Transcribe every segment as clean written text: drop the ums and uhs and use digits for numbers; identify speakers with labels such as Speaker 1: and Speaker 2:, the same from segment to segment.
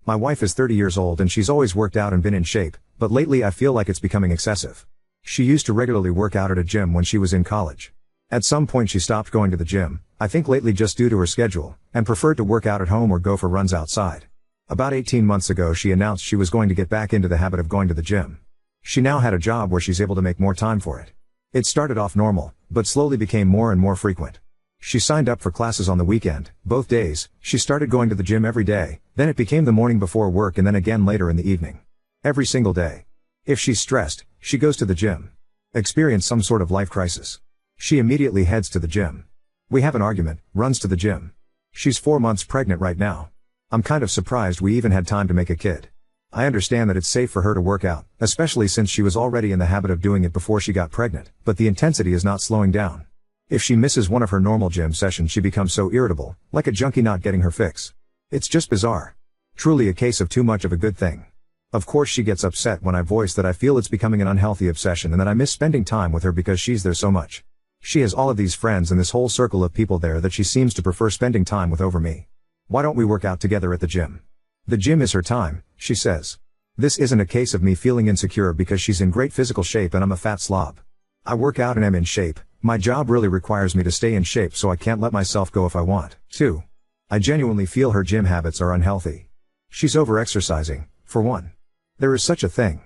Speaker 1: My wife is 30 years old and she's always worked out and been in shape, but lately I feel like it's becoming excessive. She used to regularly work out at a gym when she was in college. At some point she stopped going to the gym, I think lately just due to her schedule, and preferred to work out at home or go for runs outside. About 18 months ago she announced she was going to get back into the habit of going to the gym. She now had a job where she's able to make more time for it. It started off normal, but slowly became more and more frequent. She signed up for classes on the weekend, both days. She started going to the gym every day, then it became the morning before work and then again later in the evening. Every single day. If she's stressed, she goes to the gym. Experience some sort of life crisis. She immediately heads to the gym. We have an argument, runs to the gym. She's 4 months pregnant right now. I'm kind of surprised we even had time to make a kid. I understand that it's safe for her to work out, especially since she was already in the habit of doing it before she got pregnant, but the intensity is not slowing down. If she misses one of her normal gym sessions she becomes so irritable, like a junkie not getting her fix. It's just bizarre. Truly a case of too much of a good thing. Of course she gets upset when I voice that I feel it's becoming an unhealthy obsession and that I miss spending time with her because she's there so much. She has all of these friends and this whole circle of people there that she seems to prefer spending time with over me. Why don't we work out together at the gym? The gym is her time, she says. This isn't a case of me feeling insecure because she's in great physical shape and I'm a fat slob. I work out and am in shape. My job really requires me to stay in shape so I can't let myself go if I want to. I genuinely feel her gym habits are unhealthy. She's over-exercising, for one. There is such a thing.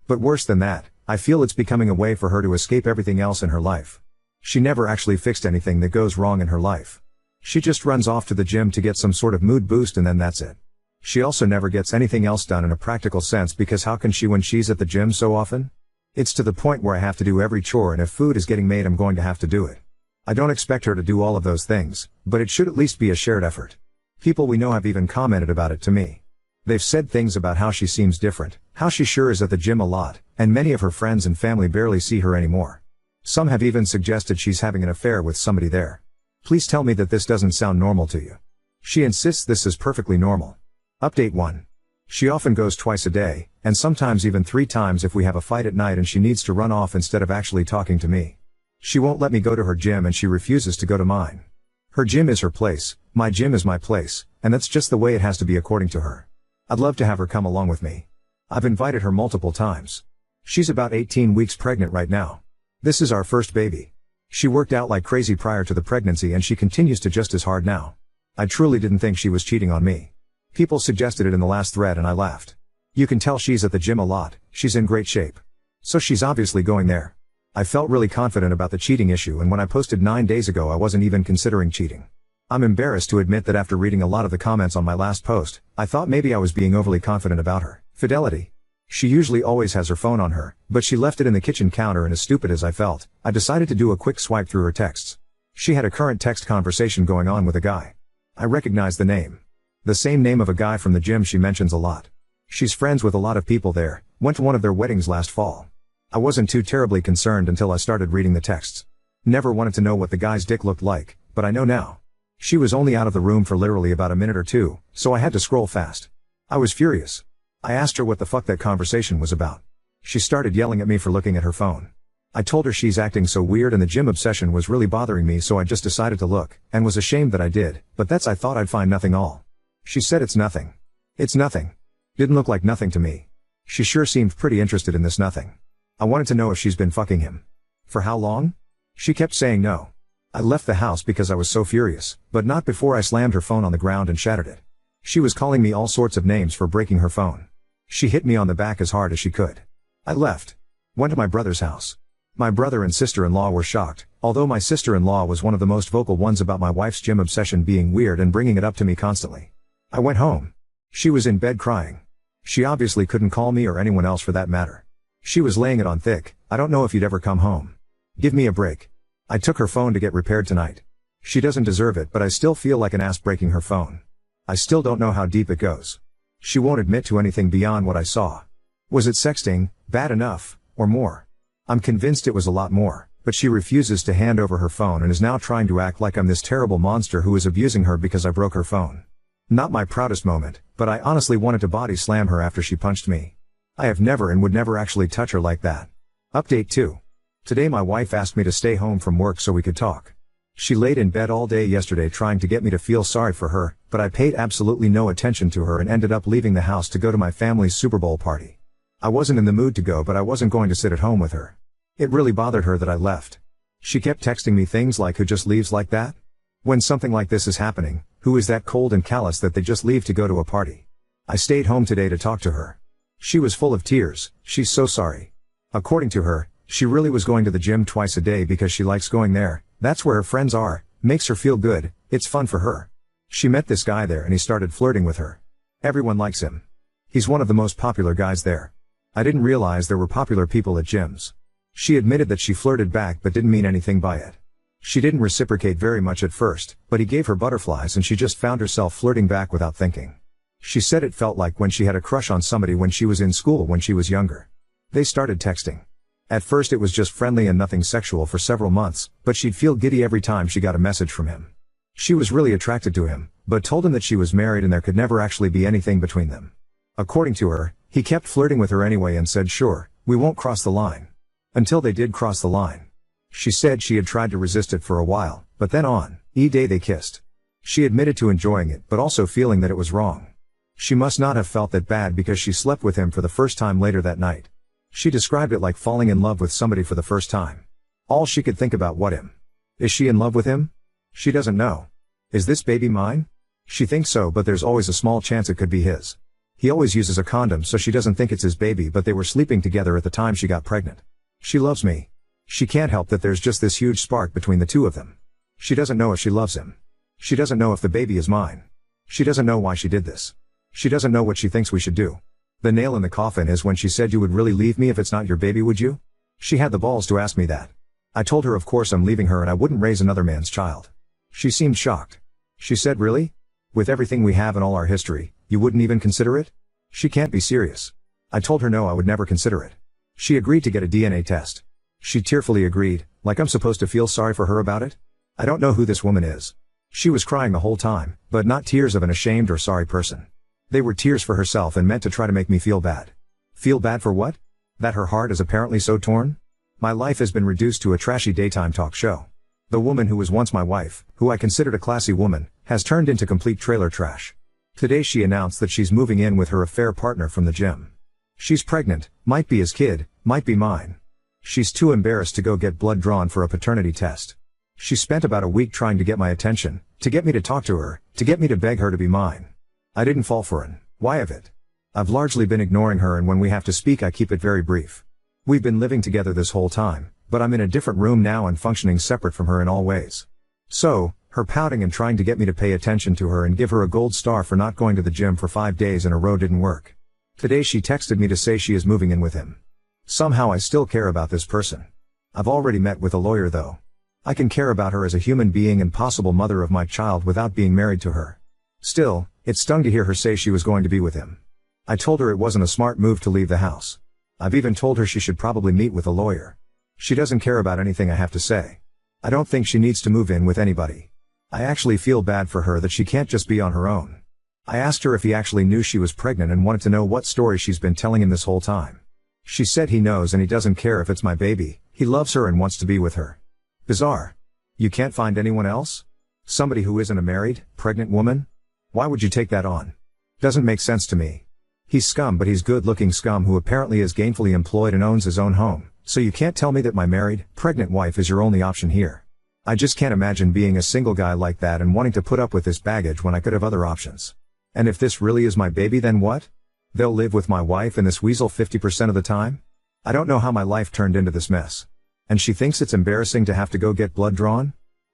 Speaker 1: But worse than that, I feel it's becoming a way for her to escape everything else in her life. She never actually fixed anything that goes wrong in her life. She just runs off to the gym to get some sort of mood boost and then that's it. She also never gets anything else done in a practical sense because how can she when she's at the gym so often? It's to the point where I have to do every chore and if food is getting made I'm going to have to do it. I don't expect her to do all of those things, but it should at least be a shared effort. People we know have even commented about it to me. They've said things about how she seems different, how she sure is at the gym a lot, and many of her friends and family barely see her anymore. Some have even suggested she's having an affair with somebody there. Please tell me that this doesn't sound normal to you. She insists this is perfectly normal. Update 1. She often goes twice a day, and sometimes even 3 times if we have a fight at night and she needs to run off instead of actually talking to me. She won't let me go to her gym and she refuses to go to mine. Her gym is her place, my gym is my place, and that's just the way it has to be according to her. I'd love to have her come along with me. I've invited her multiple times. She's about 18 weeks pregnant right now. This is our first baby. She worked out like crazy prior to the pregnancy and she continues to just as hard now. I truly didn't think she was cheating on me. People suggested it in the last thread and I laughed. You can tell she's at the gym a lot, she's in great shape. So she's obviously going there. I felt really confident about the cheating issue and when I posted 9 days ago I wasn't even considering cheating. I'm embarrassed to admit that after reading a lot of the comments on my last post, I thought maybe I was being overly confident about her fidelity. She usually always has her phone on her, but she left it in the kitchen counter and as stupid as I felt, I decided to do a quick swipe through her texts. She had a current text conversation going on with a guy. I recognized the name. The same name of a guy from the gym she mentions a lot. She's friends with a lot of people there, went to one of their weddings last fall. I wasn't too terribly concerned until I started reading the texts. Never wanted to know what the guy's dick looked like, but I know now. She was only out of the room for literally about a minute or two, so I had to scroll fast. I was furious. I asked her what the fuck that conversation was about. She started yelling at me for looking at her phone. I told her she's acting so weird and the gym obsession was really bothering me so I just decided to look, and was ashamed that I did, but I thought I'd find nothing all. She said it's nothing. It's nothing. Didn't look like nothing to me. She sure seemed pretty interested in this nothing. I wanted to know if she's been fucking him. For how long? She kept saying no. I left the house because I was so furious, but not before I slammed her phone on the ground and shattered it. She was calling me all sorts of names for breaking her phone. She hit me on the back as hard as she could. I left. Went to my brother's house. My brother and sister-in-law were shocked, although my sister-in-law was one of the most vocal ones about my wife's gym obsession being weird and bringing it up to me constantly. I went home. She was in bed crying. She obviously couldn't call me or anyone else for that matter. She was laying it on thick. I don't know if you'd ever come home. Give me a break. I took her phone to get repaired tonight. She doesn't deserve it, but I still feel like an ass breaking her phone. I still don't know how deep it goes. She won't admit to anything beyond what I saw. Was it sexting, bad enough, or more? I'm convinced it was a lot more, but she refuses to hand over her phone and is now trying to act like I'm this terrible monster who is abusing her because I broke her phone. Not my proudest moment, but I honestly wanted to body slam her after she punched me. I have never and would never actually touch her like that. Update 2. Today my wife asked me to stay home from work so we could talk. She laid in bed all day yesterday trying to get me to feel sorry for her, but I paid absolutely no attention to her and ended up leaving the house to go to my family's Super Bowl party. I wasn't in the mood to go, but I wasn't going to sit at home with her. It really bothered her that I left. She kept texting me things like, "Who just leaves like that? When something like this is happening, who is that cold and callous that they just leave to go to a party?" I stayed home today to talk to her. She was full of tears. She's so sorry. According to her, she really was going to the gym twice a day because she likes going there. That's where her friends are, makes her feel good, it's fun for her. She met this guy there and he started flirting with her. Everyone likes him. He's one of the most popular guys there. I didn't realize there were popular people at gyms. She admitted that she flirted back but didn't mean anything by it. She didn't reciprocate very much at first, but he gave her butterflies and she just found herself flirting back without thinking. She said it felt like when she had a crush on somebody when she was in school when she was younger. They started texting. At first it was just friendly and nothing sexual for several months, but she'd feel giddy every time she got a message from him. She was really attracted to him, but told him that she was married and there could never actually be anything between them. According to her, he kept flirting with her anyway and said, "Sure, we won't cross the line." Until they did cross the line. She said she had tried to resist it for a while, but then on E-Day they kissed. She admitted to enjoying it but also feeling that it was wrong. She must not have felt that bad because she slept with him for the first time later that night. She described it like falling in love with somebody for the first time. All she could think about what him. Is she in love with him? She doesn't know. Is this baby mine? She thinks so, but there's always a small chance it could be his. He always uses a condom so she doesn't think it's his baby, but they were sleeping together at the time she got pregnant. She loves me. She can't help that there's just this huge spark between the two of them. She doesn't know if she loves him. She doesn't know if the baby is mine. She doesn't know why she did this. She doesn't know what she thinks we should do. The nail in the coffin is when she said, "You would really leave me if it's not your baby, would you?" She had the balls to ask me that. I told her of course I'm leaving her and I wouldn't raise another man's child. She seemed shocked. She said, "Really? With everything we have and all our history, you wouldn't even consider it?" She can't be serious. I told her no, I would never consider it. She agreed to get a DNA test. She tearfully agreed, like I'm supposed to feel sorry for her about it? I don't know who this woman is. She was crying the whole time, but not tears of an ashamed or sorry person. They were tears for herself and meant to try to make me feel bad. Feel bad for what? That her heart is apparently so torn? My life has been reduced to a trashy daytime talk show. The woman who was once my wife, who I considered a classy woman, has turned into complete trailer trash. Today she announced that she's moving in with her affair partner from the gym. She's pregnant, might be his kid, might be mine. She's too embarrassed to go get blood drawn for a paternity test. She spent about a week trying to get my attention, to get me to talk to her, to get me to beg her to be mine. I didn't fall for an why of it. I've largely been ignoring her, and when we have to speak I keep it very brief. We've been living together this whole time, but I'm in a different room now and functioning separate from her in all ways. So, her pouting and trying to get me to pay attention to her and give her a gold star for not going to the gym for 5 days in a row didn't work. Today she texted me to say she is moving in with him. Somehow I still care about this person. I've already met with a lawyer though. I can care about her as a human being and possible mother of my child without being married to her. Still, it stung to hear her say she was going to be with him. I told her it wasn't a smart move to leave the house. I've even told her she should probably meet with a lawyer. She doesn't care about anything I have to say. I don't think she needs to move in with anybody. I actually feel bad for her that she can't just be on her own. I asked her if he actually knew she was pregnant and wanted to know what story she's been telling him this whole time. She said he knows and he doesn't care if it's my baby, he loves her and wants to be with her. Bizarre. You can't find anyone else? Somebody who isn't a married, pregnant woman? Why would you take that on? Doesn't make sense to me. He's scum, but he's good-looking scum who apparently is gainfully employed and owns his own home, so you can't tell me that my married, pregnant wife is your only option here. I just can't imagine being a single guy like that and wanting to put up with this baggage when I could have other options. And if this really is my baby, then what? They'll live with my wife and this weasel 50% of the time? I don't know how my life turned into this mess. And she thinks it's embarrassing to have to go get blood drawn?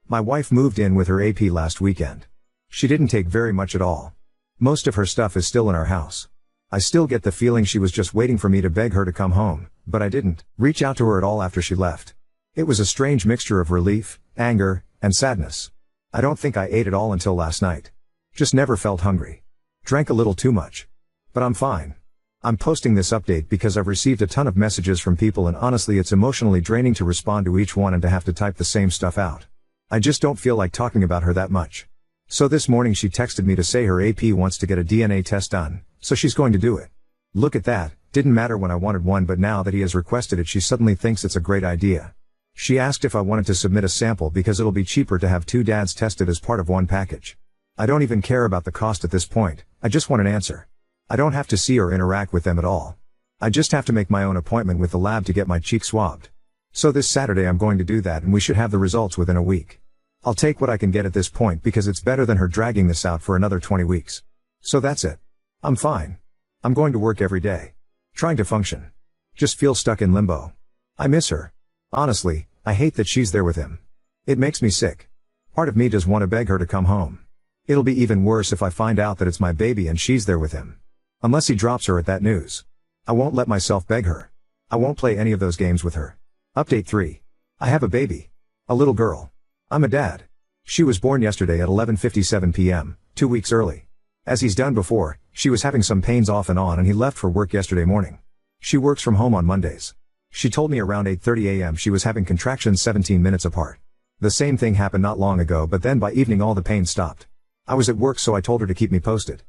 Speaker 1: My wife moved in with her AP last weekend. She didn't take very much at all. Most of her stuff is still in our house. I still get the feeling she was just waiting for me to beg her to come home, but I didn't reach out to her at all after she left. It was a strange mixture of relief, anger, and sadness. I don't think I ate at all until last night. Just never felt hungry. Drank a little too much. But I'm fine. I'm posting this update because I've received a ton of messages from people and honestly it's emotionally draining to respond to each one and to have to type the same stuff out. I just don't feel like talking about her that much. So this morning she texted me to say her AP wants to get a DNA test done, so she's going to do it. Look at that, didn't matter when I wanted one, but now that he has requested it she suddenly thinks it's a great idea. She asked if I wanted to submit a sample because it'll be cheaper to have two dads tested as part of one package. I don't even care about the cost at this point, I just want an answer. I don't have to see or interact with them at all. I just have to make my own appointment with the lab to get my cheek swabbed. So this Saturday I'm going to do that and we should have the results within a week. I'll take what I can get at this point because it's better than her dragging this out for another 20 weeks. So that's it. I'm fine. I'm going to work every day. Trying to function. Just feel stuck in limbo. I miss her. Honestly, I hate that she's there with him. It makes me sick. Part of me does want to beg her to come home. It'll be even worse if I find out that it's my baby and she's there with him. Unless he drops her at that news. I won't let myself beg her. I won't play any of those games with her. Update 3. I have a baby. A little girl. I'm a dad. She was born yesterday at 11:57 p.m., 2 weeks early. As he's done before, she was having some pains off and on and he left for work yesterday morning. She works from home on Mondays. She told me around 8:30 a.m. she was having contractions 17 minutes apart. The same thing happened not long ago, but then by evening all the pain stopped. I was at work, so I told her to keep me posted.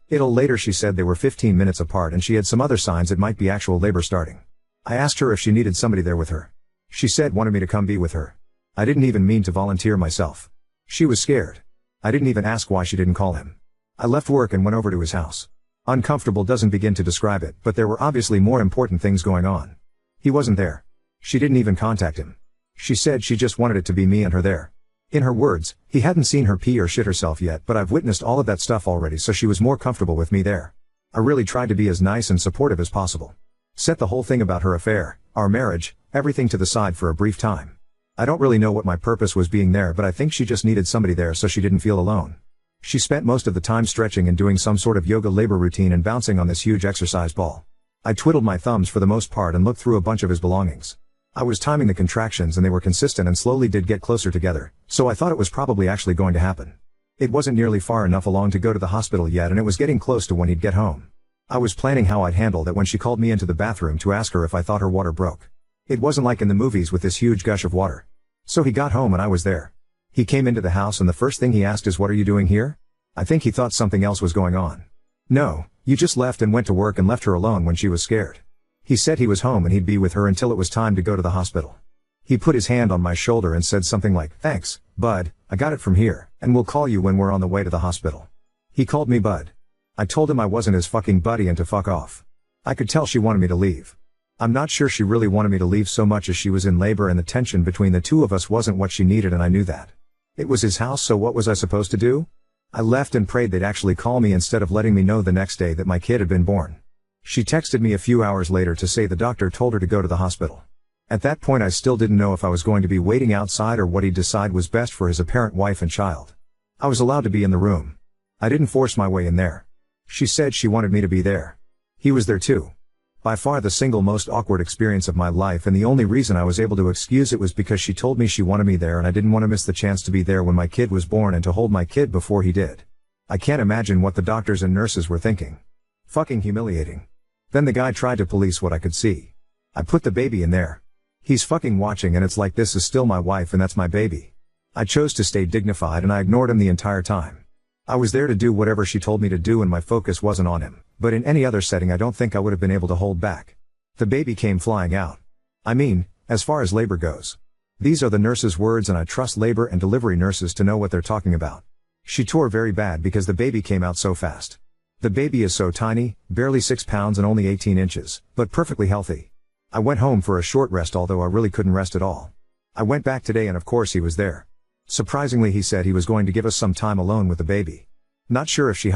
Speaker 1: It'll later she said they were 15 minutes apart and she had some other signs it might be actual labor starting. I asked her if she needed somebody there with her. She said wanted me to come be with her. I didn't even mean to volunteer myself. She was scared. I didn't even ask why she didn't call him. I left work and went over to his house. Uncomfortable doesn't begin to describe it, but there were obviously more important things going on. He wasn't there. She didn't even contact him. She said she just wanted it to be me and her there. In her words, he hadn't seen her pee or shit herself yet, but I've witnessed all of that stuff already, so she was more comfortable with me there. I really tried to be as nice and supportive as possible. Set the whole thing about her affair, our marriage, everything to the side for a brief time. I don't really know what my purpose was being there, but I think she just needed somebody there so she didn't feel alone. She spent most of the time stretching and doing some sort of yoga labor routine and bouncing on this huge exercise ball. I twiddled my thumbs for the most part and looked through a bunch of his belongings. I was timing the contractions and they were consistent and slowly did get closer together, so I thought it was probably actually going to happen. It wasn't nearly far enough along to go to the hospital yet and it was getting close to when he'd get home. I was planning how I'd handle that when she called me into the bathroom to ask her if I thought her water broke. It wasn't like in the movies with this huge gush of water. So he got home and I was there. He came into the house and the first thing he asked is, "What are you doing here?" I think he thought something else was going on. "No, you just left and went to work and left her alone when she was scared." He said he was home and he'd be with her until it was time to go to the hospital. He put his hand on my shoulder and said something like, "Thanks, bud, I got it from here, and we'll call you when we're on the way to the hospital." He called me bud. I told him I wasn't his fucking buddy and to fuck off. I could tell she wanted me to leave. I'm not sure she really wanted me to leave so much as she was in labor and the tension between the two of us wasn't what she needed and I knew that. It was his house, so what was I supposed to do? I left and prayed they'd actually call me instead of letting me know the next day that my kid had been born. She texted me a few hours later to say the doctor told her to go to the hospital. At that point I still didn't know if I was going to be waiting outside or what he'd decide was best for his apparent wife and child. I was allowed to be in the room. I didn't force my way in there. She said she wanted me to be there. He was there too. By far the single most awkward experience of my life, and the only reason I was able to excuse it was because she told me she wanted me there and I didn't want to miss the chance to be there when my kid was born and to hold my kid before he did. I can't imagine what the doctors and nurses were thinking. Fucking humiliating. Then the guy tried to police what I could see. I put the baby in there. He's fucking watching and it's like, this is still my wife and that's my baby. I chose to stay dignified and I ignored him the entire time. I was there to do whatever she told me to do and my focus wasn't on him, but in any other setting I don't think I would have been able to hold back. The baby came flying out. I mean, as far as labor goes. These are the nurse's words and I trust labor and delivery nurses to know what they're talking about. She tore very bad because the baby came out so fast. The baby is so tiny, barely 6 pounds and only 18 inches, but perfectly healthy. I went home for a short rest, although I really couldn't rest at all. I went back today and of course he was there. Surprisingly, he said he was going to give us some time alone with the baby. Not sure if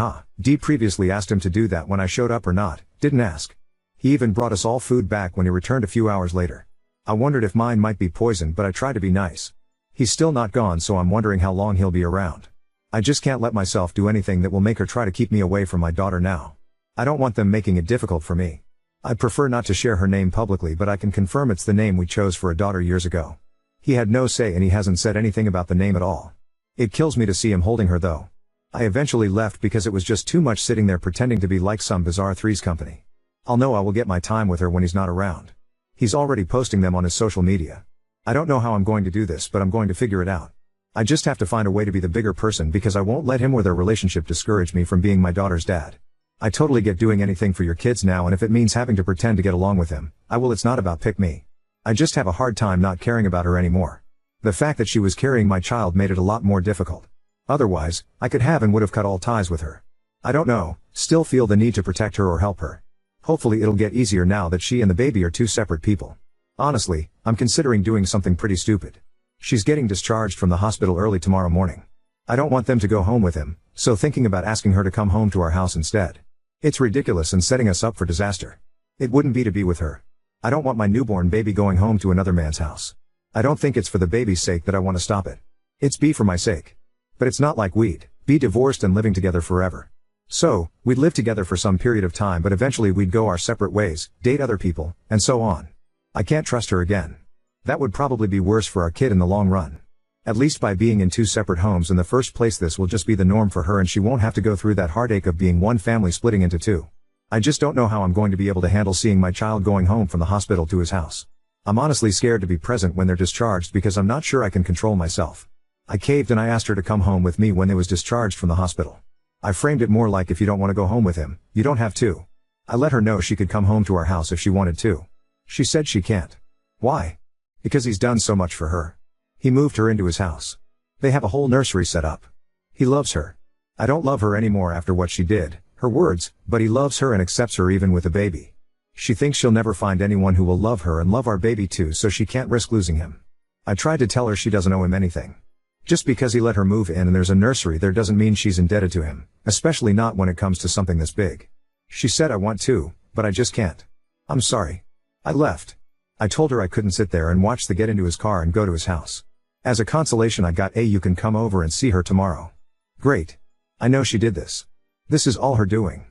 Speaker 1: Dee previously asked him to do that when I showed up or not, didn't ask. He even brought us all food back when he returned a few hours later. I wondered if mine might be poisoned, but I tried to be nice. He's still not gone, so I'm wondering how long he'll be around. I just can't let myself do anything that will make her try to keep me away from my daughter now. I don't want them making it difficult for me. I'd prefer not to share her name publicly, but I can confirm it's the name we chose for a daughter years ago. He had no say and he hasn't said anything about the name at all. It kills me to see him holding her though. I eventually left because it was just too much sitting there pretending to be like some bizarre Threes Company. I'll know I will get my time with her when he's not around. He's already posting them on his social media. I don't know how I'm going to do this, but I'm going to figure it out. I just have to find a way to be the bigger person because I won't let him or their relationship discourage me from being my daughter's dad. I totally get doing anything for your kids now, and if it means having to pretend to get along with him, I will. It's not about pick me. I just have a hard time not caring about her anymore. The fact that she was carrying my child made it a lot more difficult. Otherwise, I could have and would have cut all ties with her. I don't know, still feel the need to protect her or help her. Hopefully it'll get easier now that she and the baby are two separate people. Honestly, I'm considering doing something pretty stupid. She's getting discharged from the hospital early tomorrow morning. I don't want them to go home with him, so thinking about asking her to come home to our house instead. It's ridiculous and setting us up for disaster. It wouldn't be to be with her. I don't want my newborn baby going home to another man's house. I don't think it's for the baby's sake that I want to stop it. It's B for my sake. But it's not like we'd be divorced and living together forever. So, we'd live together for some period of time but eventually we'd go our separate ways, date other people, and so on. I can't trust her again. That would probably be worse for our kid in the long run. At least by being in two separate homes in the first place this will just be the norm for her and she won't have to go through that heartache of being one family splitting into two. I just don't know how I'm going to be able to handle seeing my child going home from the hospital to his house. I'm honestly scared to be present when they're discharged because I'm not sure I can control myself. I caved and I asked her to come home with me when they was discharged from the hospital. I framed it more like if you don't want to go home with him, you don't have to. I let her know she could come home to our house if she wanted to. She said she can't. Why? Because he's done so much for her. He moved her into his house. They have a whole nursery set up. He loves her. I don't love her anymore after what she did, her words, but he loves her and accepts her even with a baby. She thinks she'll never find anyone who will love her and love our baby too, so she can't risk losing him. I tried to tell her she doesn't owe him anything. Just because he let her move in and there's a nursery there doesn't mean she's indebted to him, especially not when it comes to something this big. She said I want to, but I just can't. I'm sorry. I left. I told her I couldn't sit there and watch the get into his car and go to his house. As a consolation I got you can come over and see her tomorrow. Great. I know she did this. This is all her doing.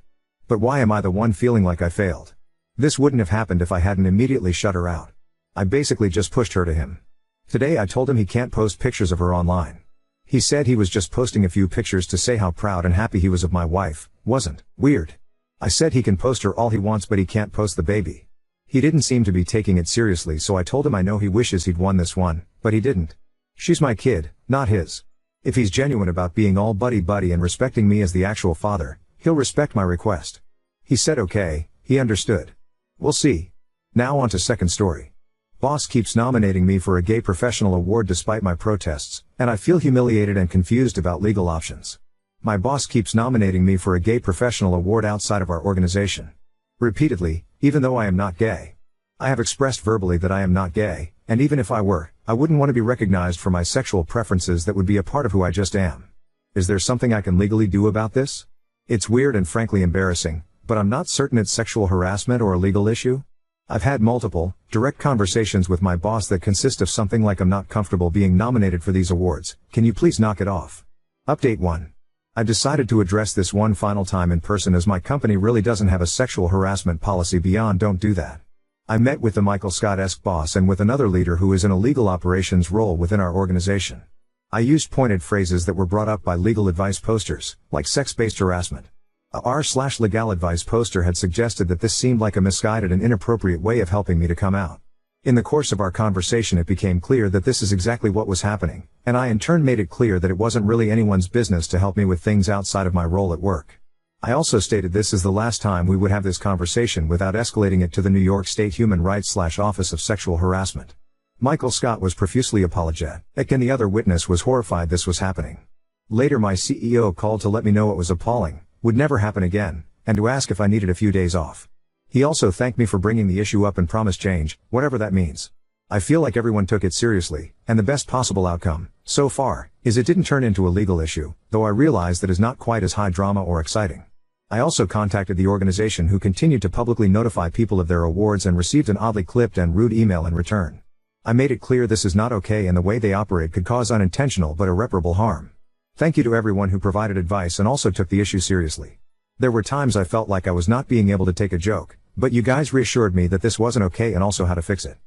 Speaker 1: But why am I the one feeling like I failed? This wouldn't have happened if I hadn't immediately shut her out. I basically just pushed her to him. Today I told him he can't post pictures of her online. He said he was just posting a few pictures to say how proud and happy he was of my wife. Wasn't weird. I said he can post her all he wants but he can't post the baby. He didn't seem to be taking it seriously, so I told him I know he wishes he'd won this one, but he didn't. She's my kid, not his. If he's genuine about being all buddy-buddy and respecting me as the actual father, he'll respect my request. He said okay, he understood. We'll see. Now on to second story. Boss keeps nominating me for a gay professional award despite my protests, and I feel humiliated and confused about legal options. My boss keeps nominating me for a gay professional award outside of our organization. Repeatedly, even though I am not gay. I have expressed verbally that I am not gay, and even if I were, I wouldn't want to be recognized for my sexual preferences that would be a part of who I just am. Is there something I can legally do about this? It's weird and frankly embarrassing, but I'm not certain it's sexual harassment or a legal issue. I've had multiple, direct conversations with my boss that consist of something like I'm not comfortable being nominated for these awards, can you please knock it off? Update 1. I decided to address this one final time in person as my company really doesn't have a sexual harassment policy beyond don't do that. I met with the Michael Scott-esque boss and with another leader who is in a legal operations role within our organization. I used pointed phrases that were brought up by legal advice posters, like sex-based harassment. A r/legal advice poster had suggested that this seemed like a misguided and inappropriate way of helping me to come out. In the course of our conversation it became clear that this is exactly what was happening, and I in turn made it clear that it wasn't really anyone's business to help me with things outside of my role at work. I also stated this is the last time we would have this conversation without escalating it to the New York State Human Rights/Office of Sexual Harassment. Michael Scott was profusely apologetic and the other witness was horrified this was happening. Later my CEO called to let me know it was appalling, would never happen again, and to ask if I needed a few days off. He also thanked me for bringing the issue up and promised change, whatever that means. I feel like everyone took it seriously, and the best possible outcome, so far, is it didn't turn into a legal issue, though I realize that is not quite as high drama or exciting. I also contacted the organization who continued to publicly notify people of their awards and received an oddly clipped and rude email in return. I made it clear this is not okay and the way they operate could cause unintentional but irreparable harm. Thank you to everyone who provided advice and also took the issue seriously. There were times I felt like I was not being able to take a joke, but you guys reassured me that this wasn't okay and also how to fix it.